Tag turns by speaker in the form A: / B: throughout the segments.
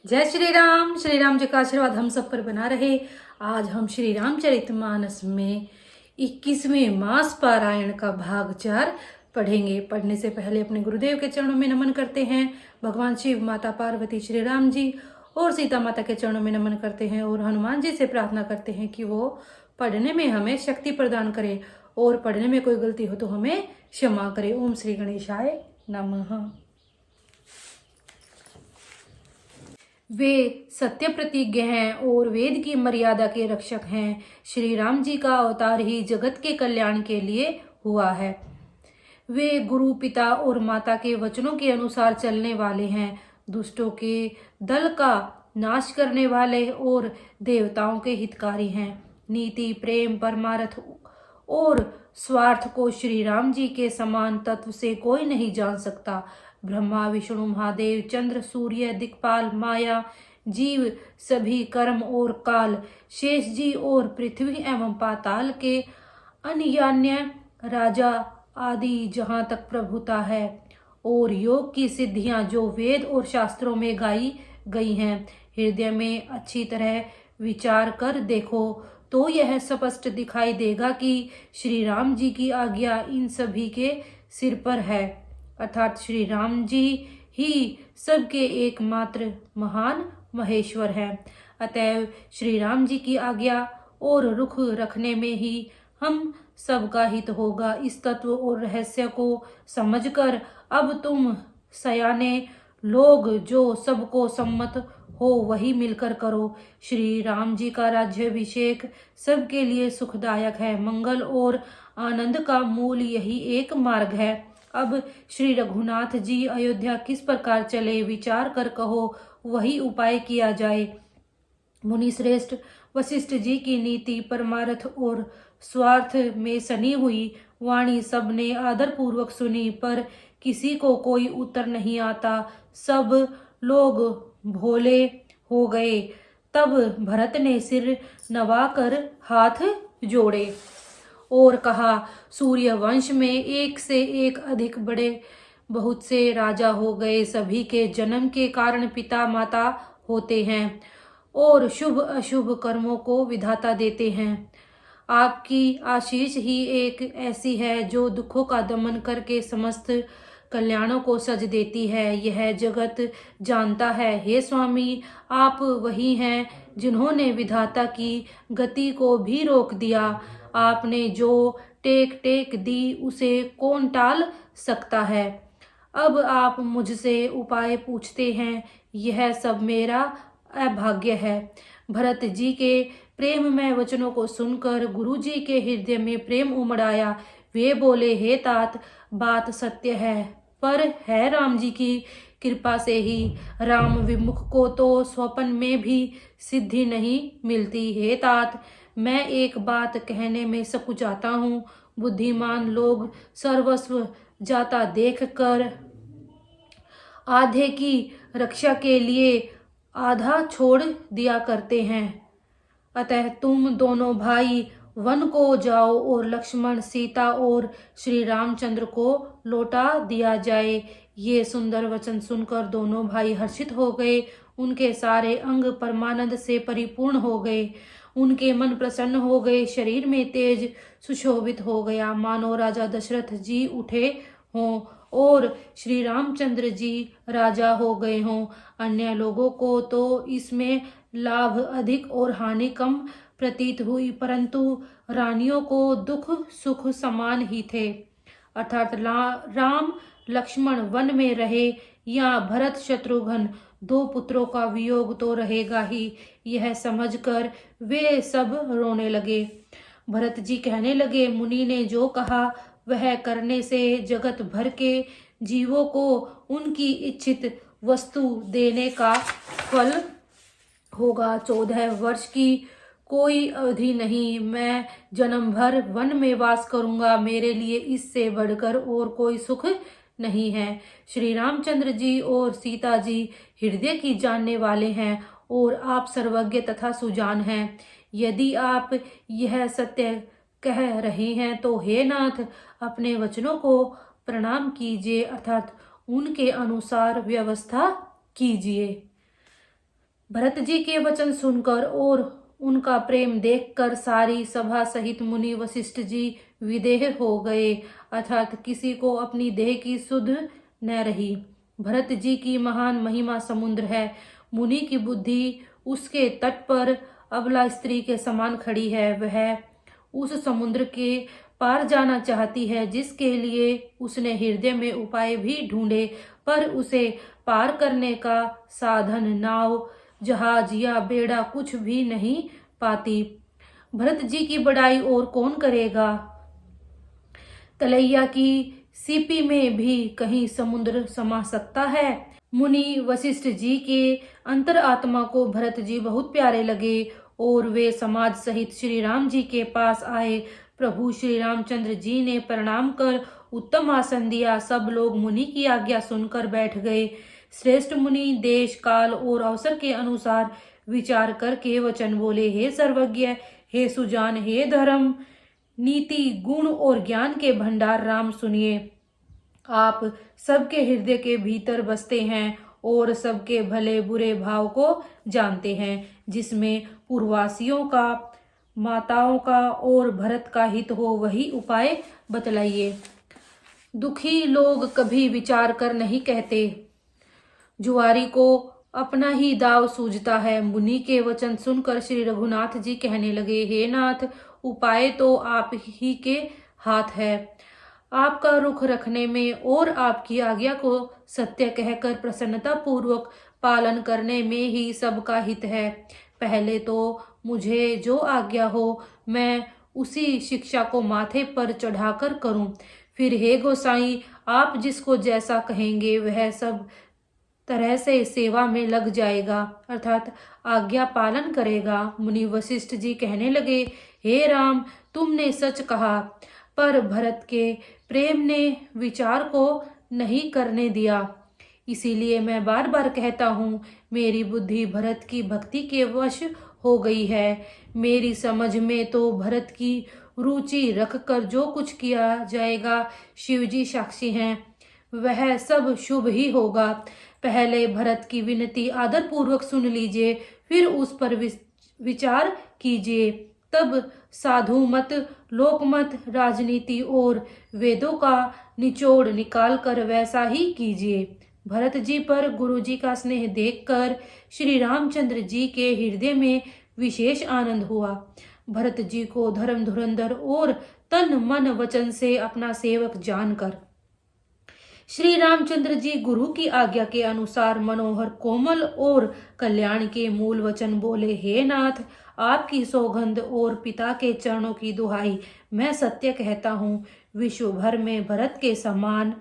A: जय श्री राम जी का आशीर्वाद हम सब पर बना रहे। आज हम श्री रामचरितमानस में 21वें मास पारायण का भाग 4 पढ़ेंगे। पढ़ने से पहले अपने गुरुदेव के चरणों में नमन करते हैं। भगवान शिव, माता पार्वती, श्री राम जी और सीता माता के चरणों में नमन करते हैं और हनुमान जी से प्रार्थना करते हैं कि वो पढ़ने में हमें शक्ति प्रदान करे और पढ़ने में कोई गलती हो तो हमें क्षमा करे। ओम श्री गणेशाय नमः। वे सत्य प्रतिज्ञ हैं और वेद की मर्यादा के रक्षक हैं। श्री राम जी का अवतार ही जगत के कल्याण के लिए हुआ है। वे गुरु, पिता और माता के वचनों के अनुसार चलने वाले हैं। दुष्टों के दल का नाश करने वाले और देवताओं के हितकारी हैं। नीति, प्रेम, परमार्थ और स्वार्थ को श्री राम जी के समान तत्व से कोई नहीं जान सकता। ब्रह्मा, विष्णु, महादेव, चंद्र, सूर्य, दिक्पाल, माया, जीव, सभी कर्म और काल, शेष जी और पृथ्वी एवं पाताल के अन्यान्य राजा आदि जहाँ तक प्रभुता है और योग की सिद्धियां जो वेद और शास्त्रों में गाई गई हैं, हृदय में अच्छी तरह विचार कर देखो तो यह स्पष्ट दिखाई देगा कि श्री राम जी की आज्ञा इन सभी के सिर पर है, अर्थात श्री राम जी ही सबके एकमात्र महान महेश्वर है। अतएव श्री राम जी की आज्ञा और रुख रखने में ही हम सबका हित होगा। इस तत्व और रहस्य को समझकर अब तुम सयाने लोग जो सबको सम्मत हो वही मिलकर करो। श्री राम जी का राज्याभिषेक सबके लिए सुखदायक है। मंगल और आनंद का मूल यही एक मार्ग है। अब श्री रघुनाथ जी अयोध्या किस प्रकार चले विचार कर कहो, वही उपाय किया जाए। मुनि श्रेष्ठ वशिष्ठ जी की नीति, परमार्थ और स्वार्थ में सनी हुई वाणी सबने आदर पूर्वक सुनी, पर किसी को कोई उत्तर नहीं आता। सब लोग भोले हो गए। तब भरत ने सिर नवाकर हाथ जोड़े और कहा, सूर्य वंश में एक से एक अधिक बड़े बहुत से राजा हो गए। सभी के जन्म के कारण पिता माता होते हैं और शुभ अशुभ कर्मों को विधाता देते हैं। आपकी आशीष ही एक ऐसी है जो दुखों का दमन करके समस्त कल्याणों को सज देती है। यह जगत जानता है। हे स्वामी, आप वही हैं जिन्होंने विधाता की गति को भी रोक दिया। आपने जो टेक दी उसे कौन टाल सकता है। अब आप मुझसे उपाय पूछते हैं, यह सब मेरा अभाग्य है। भरत जी के प्रेममय वचनों को सुनकर गुरु जी के हृदय में प्रेम उमड़ आया। वे बोले, हे तात, बात सत्य है, पर है राम जी की कृपा से ही। राम विमुख को तो स्वप्न में भी सिद्धि नहीं मिलती। हे तात, मैं एक बात कहने में सकुचाता हूँ। बुद्धिमान लोग सर्वस्व जाता देखकर आधे की रक्षा के लिए आधा छोड़ दिया करते हैं। अतः तुम दोनों भाई वन को जाओ और लक्ष्मण, सीता और श्री रामचंद्र को लौटा दिया जाए। ये सुंदर वचन सुनकर दोनों भाई हर्षित हो गए। उनके सारे अंग परमानंद से परिपूर्ण हो गए। उनके मन प्रसन्न हो गए। शरीर में तेज सुशोभित हो गया, मानो राजा दशरथ जी उठे हों और श्री रामचंद्र जी राजा हो गए हों। अन्य लोगों को तो इसमें लाभ अधिक और हानि कम प्रतीत हुई, परंतु रानियों को दुख सुख समान ही थे। अर्थात राम लक्ष्मण वन में रहे या भरत शत्रुघ्न, दो पुत्रों का वियोग तो रहेगा ही। यह समझकर वे सब रोने लगे। भरत जी कहने लगे, मुनि ने जो कहा वह करने से जगत भर के जीवों को उनकी इच्छित वस्तु देने का फल होगा। 14 वर्ष की कोई अवधि नहीं, मैं जन्म भर वन में वास करूंगा। मेरे लिए इससे बढ़कर और कोई सुख नहीं है। श्री रामचंद्र जी और सीता जी हृदय की जानने वाले हैं और आप सर्वज्ञ तथा सुजान हैं। यदि आप यह सत्य कह रहे हैं तो हे नाथ, अपने वचनों को प्रणाम कीजिए, अर्थात उनके अनुसार व्यवस्था कीजिए। भरत जी के वचन सुनकर और उनका प्रेम देखकर सारी सभा सहित मुनि वशिष्ठ जी विदेह हो गए, अर्थात किसी को अपनी देह की सुध न रही। भरत जी की महान महिमा समुद्र है। मुनि की बुद्धि उसके तट पर अबला स्त्री के समान खड़ी है। वह उस समुद्र के पार जाना चाहती है, जिसके लिए उसने हृदय में उपाय भी ढूंढे, पर उसे पार करने का साधन नाव, जहाज या बेड़ा कुछ भी नहीं पाती। भरत जी की बड़ाई और कौन करेगा। तलैया की सीपी में भी कहीं समुद्र समा सकता है। मुनि वशिष्ठ जी के अंतर आत्मा को भरत जी बहुत प्यारे लगे और वे समाज सहित श्री राम जी के पास आए। प्रभु श्री रामचंद्र जी ने प्रणाम कर उत्तम आसन दिया। सब लोग मुनि की आज्ञा सुनकर बैठ गए। श्रेष्ठ मुनि देश काल और अवसर के अनुसार विचार करके वचन बोले। हे सर्वज्ञ, हे सुजान, हे धर्म, नीति, गुण और ज्ञान के भंडार राम, सुनिए। आप सबके हृदय के भीतर बसते हैं और सबके भले बुरे भाव को जानते हैं। जिसमें पूर्ववासियों का, माताओं का और भरत का हित हो, वही उपाय बतलाइए। दुखी लोग कभी विचार कर नहीं कहते। जुआरी को अपना ही दाव सूझता है। मुनि के वचन सुनकर श्री रघुनाथ जी कहने लगे, हे नाथ, उपाय तो आप ही के हाथ है। आपका रुख रखने में और आपकी आज्ञा को सत्य कहकर प्रसन्नता पूर्वक पालन करने में ही सबका हित है। पहले तो मुझे जो आज्ञा हो, मैं उसी शिक्षा को माथे पर चढ़ाकर करूं। फिर हे गोसाई, आप जिसको जैसा कहेंगे वह सब तरह से सेवा में लग जाएगा, अर्थात आज्ञा पालन करेगा। मुनि वशिष्ठ जी कहने लगे, हे राम, तुमने सच कहा, पर भरत के प्रेम ने विचार को नहीं करने दिया। इसीलिए मैं बार बार कहता हूँ, मेरी बुद्धि भरत की भक्ति के वश हो गई है। मेरी समझ में तो भरत की रुचि रखकर जो कुछ किया जाएगा, शिवजी साक्षी हैं, वह सब शुभ ही होगा। पहले भरत की विनती आदर पूर्वक सुन लीजिए, फिर उस पर विचार कीजिए। तब साधु मत, लोकमत, राजनीति और वेदों का निचोड़ निकाल कर वैसा ही कीजिए। भरत जी पर गुरु जी का स्नेह देखकर श्री रामचंद्र जी के हृदय में विशेष आनंद हुआ। भरत जी को धर्म धुरंधर और तन मन वचन से अपना सेवक जानकर श्री रामचंद्र जी गुरु की आज्ञा के अनुसार मनोहर, कोमल और कल्याण के मूल वचन बोले। हे नाथ, आपकी सौगंध और पिता के चरणों की दुहाई, मैं सत्य कहता हूँ, विश्व भर में भरत के समान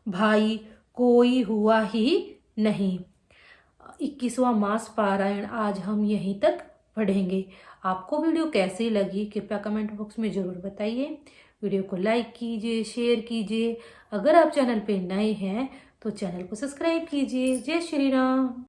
A: भाई कोई हुआ ही नहीं। 21वां मास पारायण आज हम यहीं तक पढ़ेंगे। आपको वीडियो कैसी लगी कृपया कमेंट बॉक्स में जरूर बताइए। वीडियो को लाइक कीजिए, शेयर कीजिए। अगर आप चैनल पे नए हैं तो चैनल को सब्सक्राइब कीजिए। जय श्री राम।